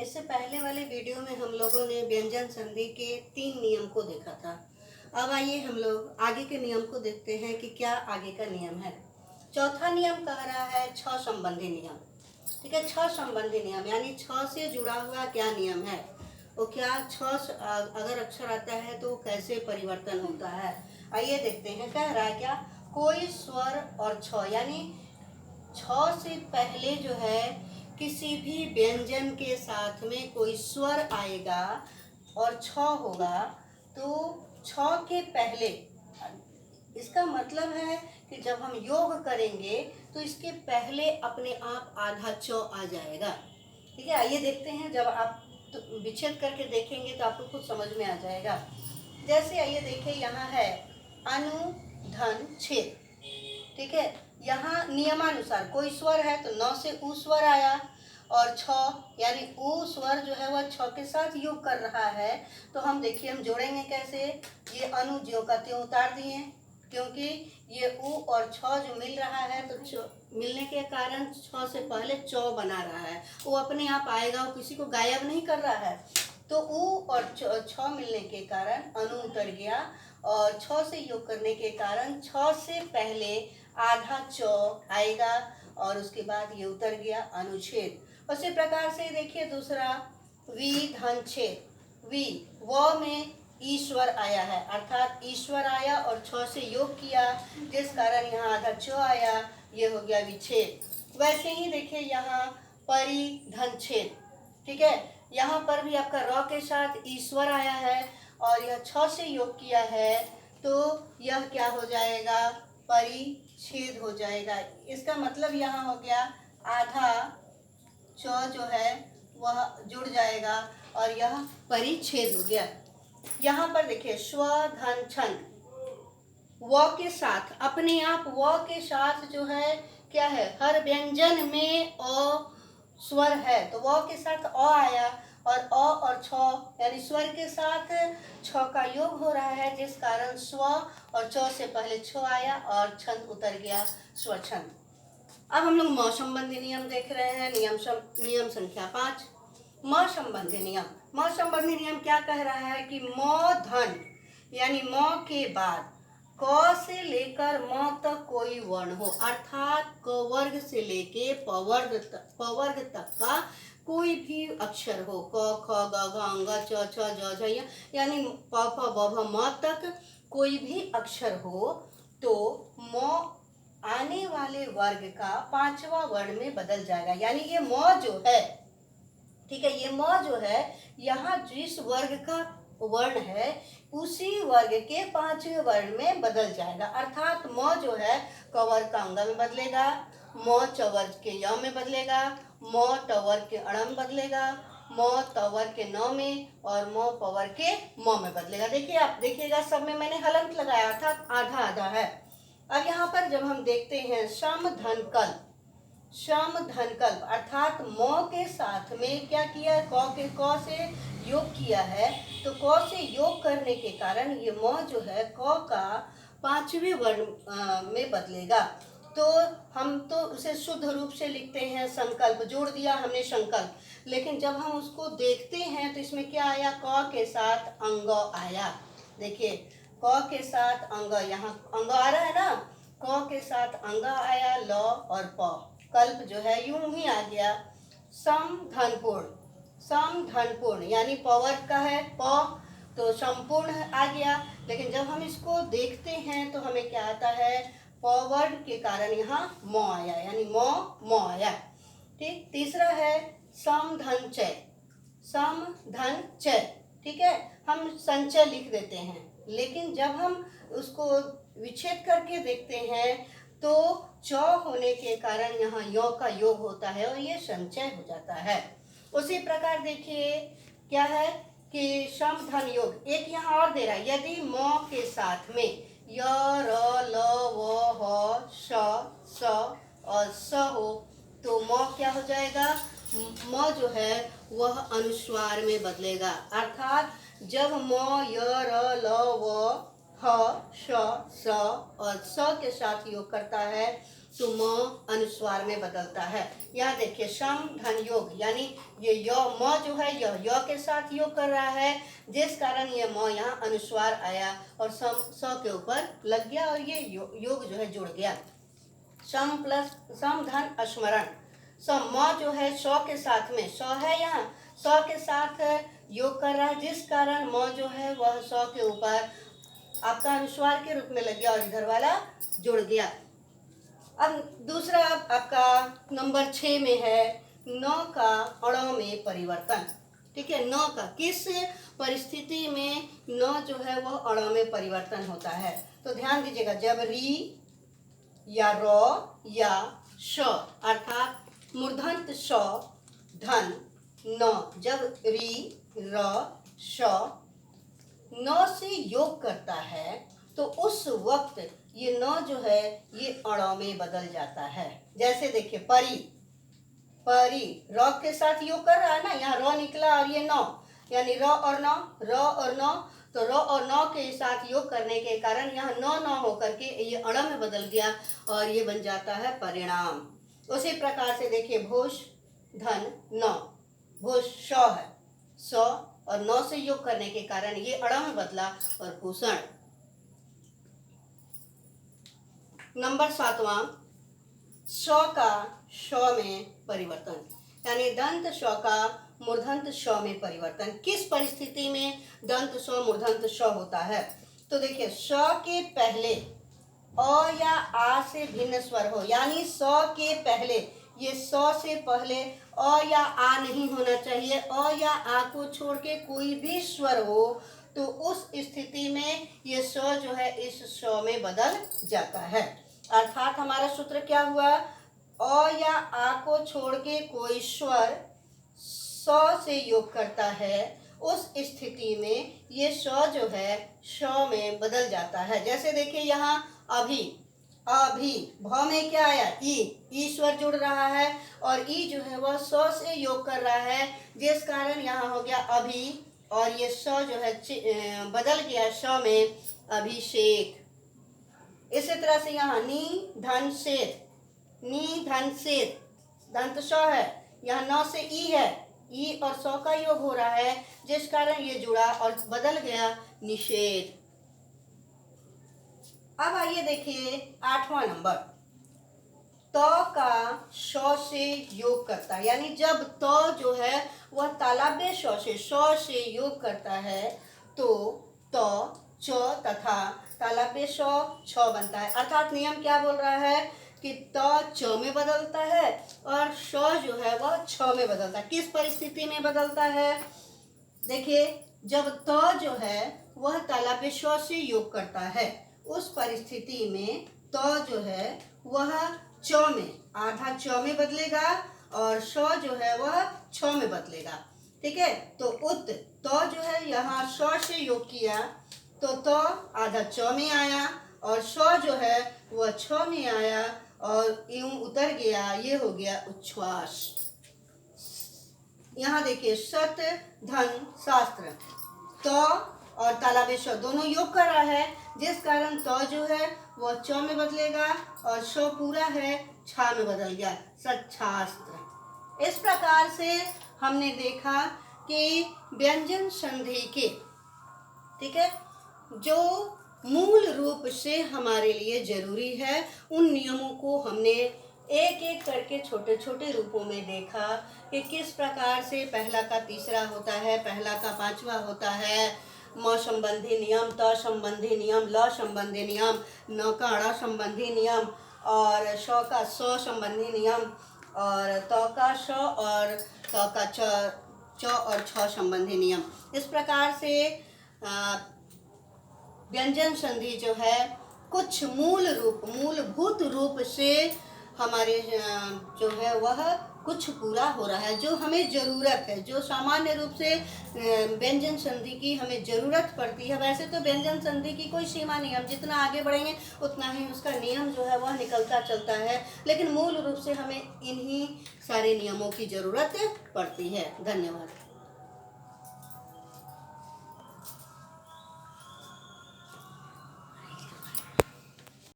इससे पहले वाले वीडियो में हम लोगों ने व्यंजन संधि के 3 नियम को देखा था। अब आइए हम लोग आगे के नियम को देखते हैं कि क्या आगे का नियम है। चौथा नियम कह रहा है छ संबंधी नियम। ठीक है, छ संबंधी नियम यानी छ से जुड़ा हुआ क्या नियम है, वो क्या छ अगर अक्षर आता है तो कैसे परिवर्तन होता है। आइए देखते हैं। कह रहा है क्या, कोई स्वर और छ यानी छ से पहले जो है किसी भी व्यंजन के साथ में कोई स्वर आएगा और छ होगा तो छ के पहले, इसका मतलब है कि जब हम योग करेंगे तो इसके पहले अपने आप आधा च आ जाएगा। ठीक है, आइए देखते हैं। जब आप तो विच्छेद करके देखेंगे तो आपको खुद समझ में आ जाएगा। जैसे आइए देखिए, यहाँ है अनु धन छेद। ठीक है, यहाँ नियमानुसार कोई स्वर है तो न से उ स्वर आया और छ यानी उ स्वर जो है वह छ के साथ योग कर रहा है। तो हम देखिए हम जोड़ेंगे कैसे। ये अनु ज्यों का त्यों उतार दिए, क्योंकि ये उ और छ जो मिल रहा है तो मिलने के कारण छ से पहले च बना रहा है, वो अपने आप आएगा, वो किसी को गायब नहीं कर रहा है। तो उ और छ मिलने के कारण अनु उतर गया और छ से योग करने के कारण छ से पहले आधा च आएगा और उसके बाद ये उतर गया अनुच्छेद। उसी प्रकार से देखिए दूसरा वी धन छेद। वी व में ईश्वर आया है, अर्थात ईश्वर आया और छ से योग किया जिस कारण यहाँ आधा च आया, ये हो गया विच्छेद। वैसे ही देखिए यहाँ परि धन छेद। ठीक है, यहाँ पर भी आपका र के साथ ईश्वर आया है और यह छ से योग किया है तो यह क्या हो जाएगा, परिच्छेद हो जाएगा। इसका मतलब यहाँ हो गया आधा च जो है वह जुड़ जाएगा और यह परिच्छेद हो गया। यहाँ पर देखिए स्व धन छन, व के साथ अपने आप व के साथ जो है क्या है, हर व्यंजन में अ स्वर है तो व के साथ अ आया और अ और छ यानी स्वर के साथ छ का योग हो रहा है जिस कारण स्व और च से पहले छ आया और छंद उतर गया, स्वछंद। अब हम लोग म संबंधी नियम देख रहे हैं। नियम संख्या 5 म संबंधी नियम। म संबंधी नियम क्या कह रहा है कि म धन यानी म के बाद क से लेकर म तक कोई वर्ण हो, अर्थात क वर्ग से लेके प वर्ग तक का कोई भी अक्षर हो, क ख ग घ अंग च छ ज झ य यानी प फ ब भ म तक कोई भी अक्षर हो तो म आने वाले वर्ग का पांचवा वर्ण में बदल जाएगा। यानी ये म जो है, ठीक है, ये म जो है यहाँ जिस वर्ग का वर्ण है उसी वर्ग के पांचवें वर्ण में बदल जाएगा। अर्थात म जो है क वर्ग का अंग में बदलेगा, म च वर्ग के य में बदलेगा, म ट वर्ग के अण में बदलेगा, म त वर्ग के न में और म प वर्ग के म में बदलेगा। देखिए आप देखिएगा सब में मैंने हलंत लगाया अर्थात आधा आधा है। अब यहाँ पर जब हम देखते हैं सम धन कल्प, सम धन कल्प अर्थात म के साथ में क्या किया, क से योग किया है तो क से योग करने के कारण ये म जो है क का पांचवें वर्ण में बदलेगा। तो हम तो उसे शुद्ध रूप से लिखते हैं संकल्प, जोड़ दिया हमने संकल्प, लेकिन जब हम उसको देखते हैं तो इसमें क्या आया, क के साथ अंग आया। देखिए क के साथ अंग, यहाँ अंग आ रहा है ना, क के साथ अंग आया, ल और प, कल्प जो है यूं ही आ गया। सम धनपूर्ण, सम धनपूर्ण यानी प वर्ग का है प तो संपूर्ण आ गया, लेकिन जब हम इसको देखते हैं तो हमें क्या आता है, प वर्ग के कारण यहाँ म आया यानी म आया। ठीक, तीसरा है सम धन चय, सम धन चय। ठीक है, हम संचय लिख देते हैं लेकिन जब हम उसको विच्छेद करके देखते हैं तो च होने के कारण यहाँ य का योग होता है और ये संचय हो जाता है। उसी प्रकार देखिए क्या है कि सम धन योग, एक यहाँ और दे रहा है, यदि म के साथ में य र ल व ह श स और स हो तो म क्या हो जाएगा, म जो है वह अनुस्वार में बदलेगा। अर्थात जब म य र ल व ह श स और स के साथ योग करता है तो म अनुस्वार में बदलता है। यहाँ देखिए सम धन योग, यानी ये य म जो है य के साथ योग कर रहा है, जिस कारण ये म यहाँ अनुस्वार आया और सम स के ऊपर लग गया और ये योग जो है जुड़ गया। सम प्लस सम धन स्मरण, सम म जो है स के साथ में, स है यहाँ स के साथ योग कर रहा है, जिस कारण म जो है वह स के ऊपर आपका अनुस्वार के रूप में लग गया और इधर वाला जुड़ गया। अब दूसरा आपका नंबर 6 में है न का अण में परिवर्तन। ठीक है, न का किस परिस्थिति में न जो है वह अण में परिवर्तन होता है, तो ध्यान दीजिएगा। जब री या र या श अर्थात मूर्धन्य श धन न, जब री र श न से योग करता है तो उस वक्त ये न जो है ये अण में बदल जाता है। जैसे देखिए परी, परी र के साथ योग कर रहा है ना, यहाँ र निकला और ये न, यानी र और न, र और न, तो र और न के साथ योग करने के कारण यहाँ न होकर के ये अण में बदल गया और ये बन जाता है परिणाम। उसी प्रकार से देखिए भूष धन न, भूष श है, स और नौ से योग करने के कारण ये अण में बदला और भूषण। नंबर 7वां श का श में परिवर्तन, यानी दंत श का मूर्धन्य श में परिवर्तन। किस परिस्थिति में दंत श मूर्धन्य श होता है, तो देखिए श के पहले अ या आ से भिन्न स्वर हो, यानी स के पहले, ये स से पहले अ या आ नहीं होना चाहिए, अ या आ को छोड़ के कोई भी स्वर हो, तो उस स्थिति में ये स जो है इस श में बदल जाता है। अर्थात हमारा सूत्र क्या हुआ, अ या आ को छोड़ के कोई स्वर स से योग करता है, उस स्थिति में ये स जो है श में बदल जाता है। जैसे देखिए यहाँ अभी, अभी भ में क्या आया, ई स्वर जुड़ रहा है और ई जो है वह स से योग कर रहा है, जिस कारण यहाँ हो गया अभी और ये स जो है बदल गया श में अभिषेक। इसी तरह से यहाँ नी धन सेत, नी धन सेत दंत श है, यहाँ न से ई है, ई और स का योग हो रहा है, जिस कारण ये जुड़ा और बदल गया निषेध। अब आइए देखिए 8वां नंबर, त का श से योग करता है, यानी जब त जो है वह तालव्य श से योग करता है तो त च तथा तालव्य श छ बनता है। अर्थात नियम क्या बोल रहा है कि त च में बदलता है और श जो है वह छ में बदलता है। किस परिस्थिति में बदलता है, देखिए जब त जो है वह तालव्य श से योग करता है, उस परिस्थिति में त जो है वह च में, आधा च में बदलेगा और श जो है वह छ में बदलेगा। ठीक है, तो उत त जो है यहाँ श से योग किया तो त आधा च में आया और श जो है वह छ में आया और यूं उतर गया, ये हो गया उच्छ्वास। यहाँ देखिए सत धन शास्त्र, त और तालव्य श दोनों योग कर रहा है, जिस कारण त जो है वह च में बदलेगा और श पूरा है छा में बदल गया, सच्छास्त्र। इस प्रकार से हमने देखा कि व्यंजन संधि के, ठीक है, जो मूल रूप से हमारे लिए जरूरी है, उन नियमों को हमने एक एक करके छोटे छोटे रूपों में देखा कि किस प्रकार से पहला का तीसरा होता है, पहला का पांचवा होता है, म संबंधी नियम, त संबंधी नियम, ल संबंधी नियम, न का अण संबंधी नियम और श का स संबंधी नियम और त का श और त का च और छ संबंधी नियम। इस प्रकार से व्यंजन संधि जो है कुछ मूलभूत रूप से हमारे जो है वह कुछ पूरा हो रहा है, जो हमें ज़रूरत है, जो सामान्य रूप से व्यंजन संधि की हमें ज़रूरत पड़ती है। वैसे तो व्यंजन संधि की कोई सीमा नहीं, हम जितना आगे बढ़ेंगे उतना ही उसका नियम जो है वह निकलता चलता है, लेकिन मूल रूप से हमें इन्हीं सारे नियमों की ज़रूरत पड़ती है। धन्यवाद।